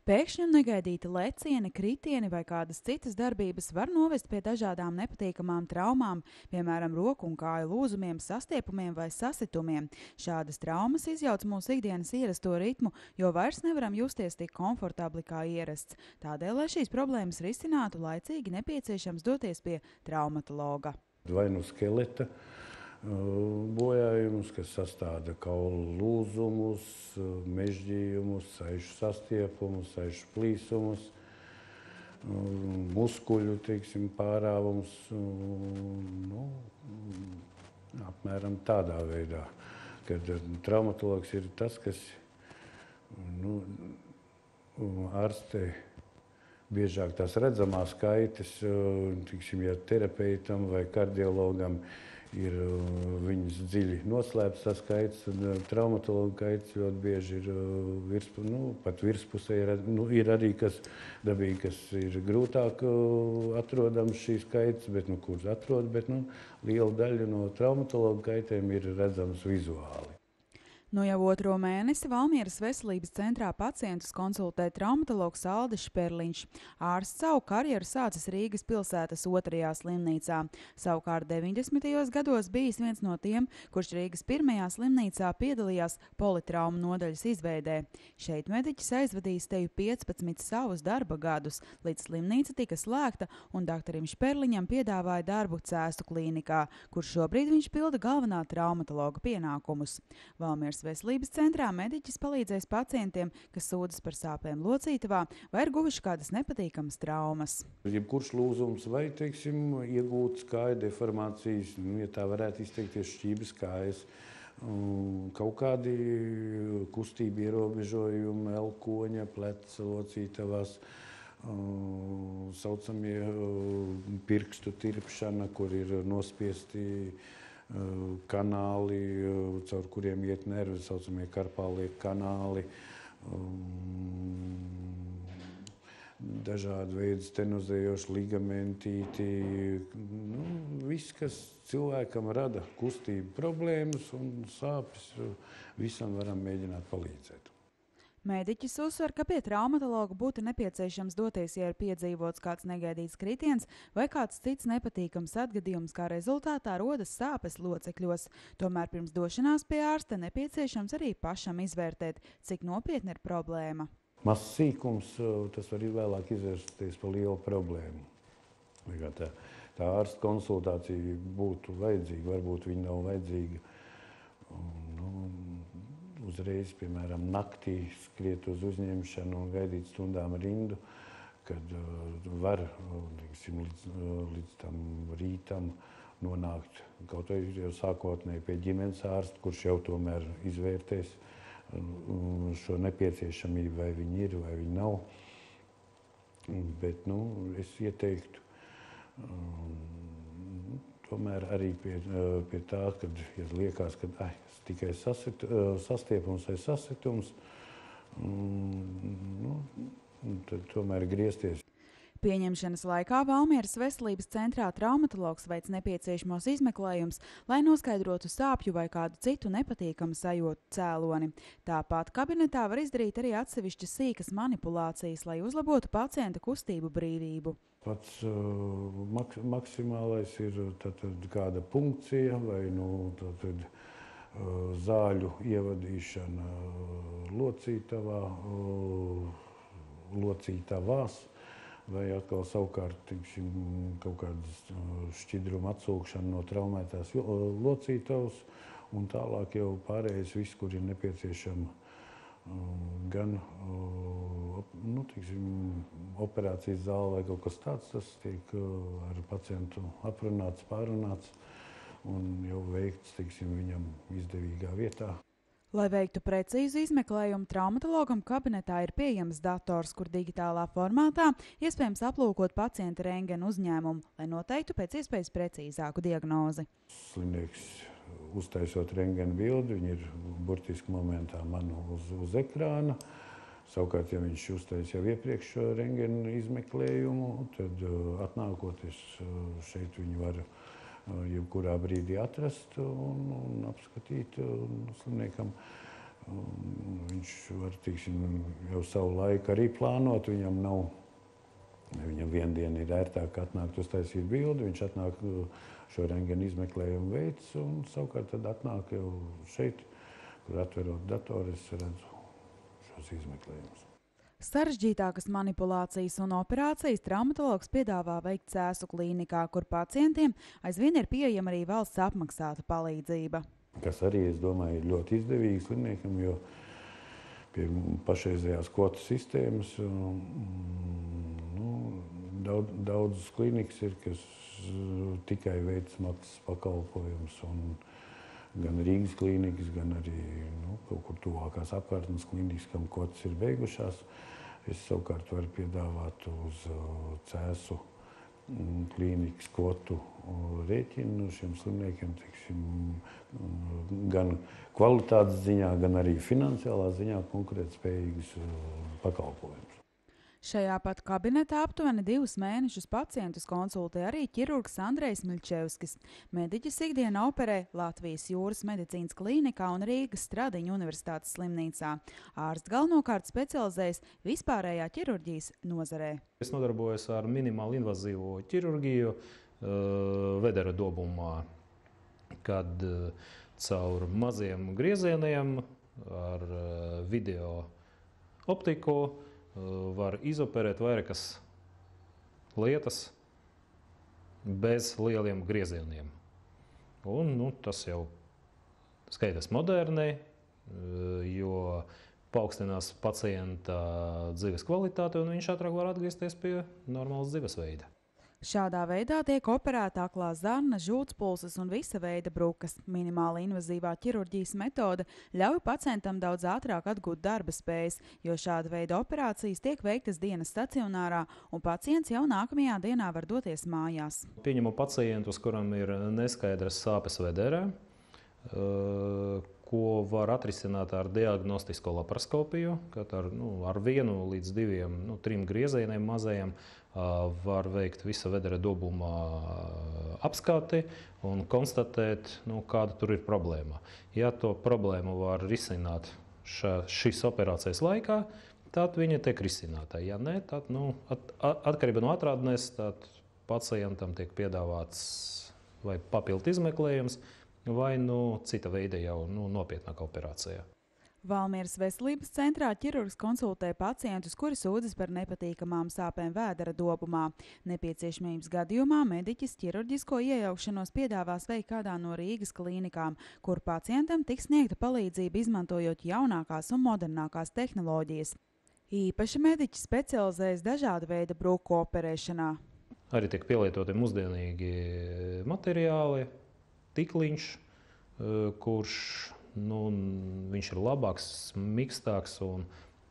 Pēkšņi un negaidīti lecieni, kritieni vai kādas citas darbības var novest pie dažādām nepatīkamām traumām, piemēram, roku un kāju lūzumiem, sastiepumiem vai sasitumiem. Šādas traumas izjauc mūsu ikdienas ierasto ritmu, jo vairs nevaram justies tik komfortabli kā ierasts. Tādēļ, lai šīs problēmas risinātu, laicīgi nepieciešams doties pie traumatologa. Vai nu skeleta bojājumus, kas sastāda kaulu lūzumus, mežģījumus, saišu sastiepumus, saišu plīsumus, muskuļu, pārāvums, apmēram tādā veidā. Kad traumatologs ir tas, kas ārstē biežāk tās redzamās kaitas, ja terapeitam vai kardiologam ir viņas dziļi noslēptas tās kaitas, un traumatologa kaitas ļoti bieži ir pat virspusē. Ir arī kas dabīgi, kas ir grūtāk atrodams šīs kaitas, kuras atrod, bet liela daļa no traumatologa kaitēm ir redzamas vizuāli. Nu jau otro mēnesi Valmieras veselības centrā pacientus konsultē traumatologs Aldis Šperliņš. Ārsts savu karjeru sācis Rīgas pilsētas 2. slimnīcā. Savukārt 90. gados bijis viens no tiem, kurš Rīgas 1. slimnīcā piedalījās politraumu nodaļas izveidē. Šeit mediķis aizvadījis teju 15 savus darba gadus, līdz slimnīca tika slēgta un doktorim Šperliņam piedāvāja darbu Cēstu klīnikā, kur šobrīd viņš pilda galvenā traumatologa pienākumus. Valmieras veselības centrā mediķis palīdzēs pacientiem, kas sūdzas par sāpēm locītavā vai ir guvuši kādas nepatīkamas traumas. Jebkurš lūzums vai, iegūtas kāju deformācijas, ja tā varētu izteikties, šķības kājas, kaut kādi kustību ierobežojumi, elkoņa, pleca locītavās, saucamie pirkstu tirpšana, kur ir nospiesti kanāli, caur kuriem iet nervi, saucamie karpālie kanāli, dažādi veidi stenozējoši ligamentīti, viss, kas cilvēkam rada kustību problēmas un sāpes, visam varam mēģināt palīdzēt. Mēdiķis uzsver, ka pie traumatologa būtu nepieciešams doties, ja ir piedzīvots kāds negaidīts kritiens vai kāds cits nepatīkams atgadījums, kā rezultātā rodas sāpes locekļos. Tomēr pirms došanās pie ārsta nepieciešams arī pašam izvērtēt, cik nopietna ir problēma. Mazs sīkums, tas var vēlāk izvērsties par lielu problēmu. Tā ārsta konsultācija būtu vajadzīga, varbūt viņa nav vajadzīga. Uzreiz, piemēram, naktī skriet uz uzņemšanu un gaidīt stundām rindu, kad var līdz tam rītam nonākt kaut vai jau sākotnēji pie ģimenes ārsta, kurš jau tomēr izvērtēs šo nepieciešamību, vai viņi ir, vai viņi nav. Bet, es ieteiktu tomēr arī pie tā, kad liekas, ka tikai sastiepums vai sasitums, tad tomēr griezties. Pieņemšanas laikā Valmieras veselības centrā traumatologs veic nepieciešamos izmeklējumus, lai noskaidrotu sāpju vai kādu citu nepatīkamu sajūtu cēloni. Tāpat kabinetā var izdarīt arī atsevišķas sīkas manipulācijas, lai uzlabotu pacienta kustību brīvību. Pats maksimālais ir kāda punkcija vai zāļu ievadīšana locītavā, locītavās, vai atkal savukārt kaut kādas šķidruma atsūkšana no traumētās locītavas, un tālāk jau pārējais viss, kur ir nepieciešama gan operācijas zāle vai kaut kas tāds, tas tiek ar pacientu aprunāts, pārunāts un jau veikts, viņam izdevīgā vietā. Lai veiktu precīzu izmeklējumu, traumatologam kabinetā ir pieejams dators, kur digitālā formātā iespējams aplūkot pacienta rentgena uzņēmumu, lai noteiktu pēc iespējas precīzāku diagnozi. Slimnieks uztaisot rentgena bildi, viņi ir burtiski momentā man uz ekrāna. Savukārt, ja viņš uztais jau iepriekš šo rentgena izmeklējumu, tad atnākoties šeit viņi var jebkurā brīdī atrast un apskatīt slimniekam Viņš var, teiksim, jau savu laiku arī plānot. Viņam vienu dienu ir ērtāk atnākt uztaisīt bildi, viņš atnāk šo rentgenu izmeklējumu veids un savukārt tad atnāk jau šeit, kur atverot datoru, es redzu šos izmeklējumus. Sarežģītākas manipulācijas un operācijas traumatologs piedāvā veikt Cēsu klīnikā, kur pacientiem aizvien ir pieejama arī valsts apmaksāta palīdzība. Kas arī, es domāju, ir ļoti izdevīgi slimniekam, jo pie pašreizējās kvotu sistēmas daudzas klīnikas ir, kas tikai veic maksas pakalpojumus. Gan Rīgas klīnikas, gan arī kaut kur tuvākās apkārtnes klīnikas, kam kvotas ir beigušās. Es savukārt varu piedāvāt uz Cēsu klīnikas kvotu rēķinu šiem slimniekiem, teiksim, gan kvalitātes ziņā, gan arī finansiālā ziņā konkurētspējīgus pakalpojumus. Šajā pat kabinetā aptuveni 2 mēnešus pacientus konsultē arī ķirurgs Andrejs Miļčevskis. Mediķis ikdienā operē Latvijas Jūras medicīnas klīnikā un Rīgas Stradiņu universitātes slimnīcā. Ārsts galvenokārt specializējas vispārējā ķirurģijas nozarē. Es nodarbojos ar minimāli invazīvo ķirurģiju vedera dobumā, kad caur maziem griezieniem ar video optiku var izoperēt vairākas lietas bez lieliem griezieniem. Un, tas jau skaitas moderni, jo paaugstinās pacienta dzīves kvalitāti un viņš ātrāk var atgriezties pie normālas dzīvesveida. Šādā veidā tiek operēta aklā zarna, žūtspulses un visa veida brukas. Minimāli invazīvā ķirurģijas metode ļauj pacientam daudz ātrāk atgūt darba spējas, jo šāda veida operācijas tiek veiktas dienas stacionārā un pacients jau nākamajā dienā var doties mājās. Pieņemu pacientus, kuram ir neskaidras sāpes vederē, ko var atrisināt ar diagnostisko laparoskopiju, kad ar 1 līdz 2, 3 griezieniem mazajiem var veikt visa vedera dobuma apskati un konstatēt, kāda tur ir problēma. Ja to problēmu var risināt šīs operācijas laikā, tad viņa tiek risināta. Ja ne, tad atkarībā no atrādnes, tad pacientam tiek piedāvāts vai papildu izmeklējums, vai cita veida jau nopietnāka operācija. Valmieras veselības centrā ķirurgs konsultē pacientus, kuri sūdzas par nepatīkamām sāpēm vēdera dobumā. Nepieciešamības gadījumā mediķis ķirurģisko iejaukšanos piedāvās veikt kādā no Rīgas klīnikām, kur pacientam tiks sniegta palīdzība izmantojot jaunākās un modernākās tehnoloģijas. Īpaši mediķis specializējas dažāda veida bruku operēšanā. Arī tiek pielietoti mūsdienīgi materiāli, tikliņš, kurš viņš ir labāks, mikstāks un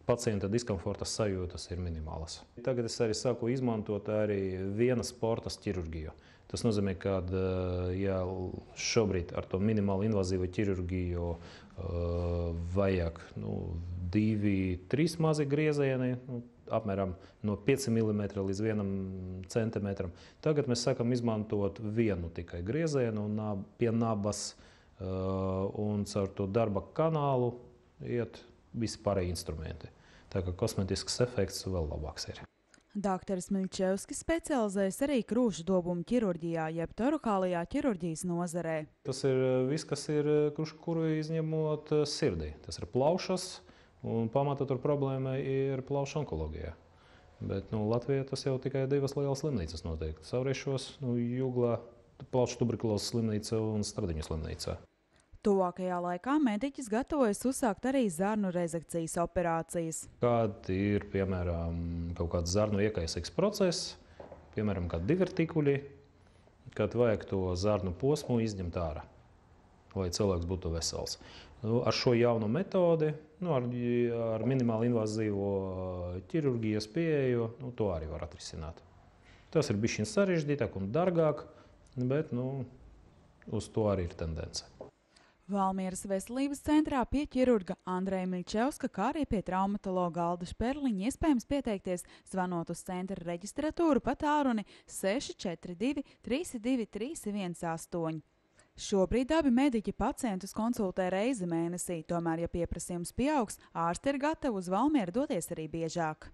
pacienta diskomforta sajūtas ir minimālas. Tagad es arī sāku izmantot arī vienas portas ķirurģiju. Tas nozīmē, ka ja šobrīd ar to minimāli invazīvu ķirurģiju vajag 2-3 mazi griezieni, apmēram no 5 mm līdz 1 cm. Tagad mēs sākam izmantot vienu tikai griezienu un pie nabas un caur to darba kanālu iet visi pārējie instrumenti. Tā kā kosmetisks efekts vēl labāks ir. Dr. Miļčevskis specializējas arī krūšu dobumu ķirurģijā, jeb torokālajā ķirurģijas nozarē. Tas ir viss, kas ir krūšu kuru izņemot sirdī. Tas ir plaušas, un pamata tur problēma ir plaušu onkoloģijā. Bet Latvijā tas jau tikai 2 lielas slimnīcas notiek. Sauriešos, Juglā, plaušu tuberkulozes slimnīca un Stradiņu slimnīca. Tuvākajā laikā mediķis gatavojas uzsākt arī zarnu rezekcijas operācijas. Kad ir, piemēram, kaut kāds zarnu iekaisīgs process, piemēram, kā divertikuļi, kad vajag to zarnu posmu izņemt ārā, lai cilvēks būtu vesels. Ar šo jaunu metodi, ar minimāli invazīvo ķirurģijas pieeju, to arī var atrisināt. Tas ir bišķiņ sarežģītāk un dārgāk, bet uz to arī ir tendence. Valmieras veselības centrā pie ķirurga Andreja Miļčevska, kā arī pie traumatologa Alda Šperliņa iespējams pieteikties, zvanot uz centra reģistratūru pa tālruni 642 323 18. Šobrīd abi mediķi pacientus konsultē reizi mēnesī, tomēr, ja pieprasījums pieaugs, ārsti ir gatavi uz Valmieru doties arī biežāk.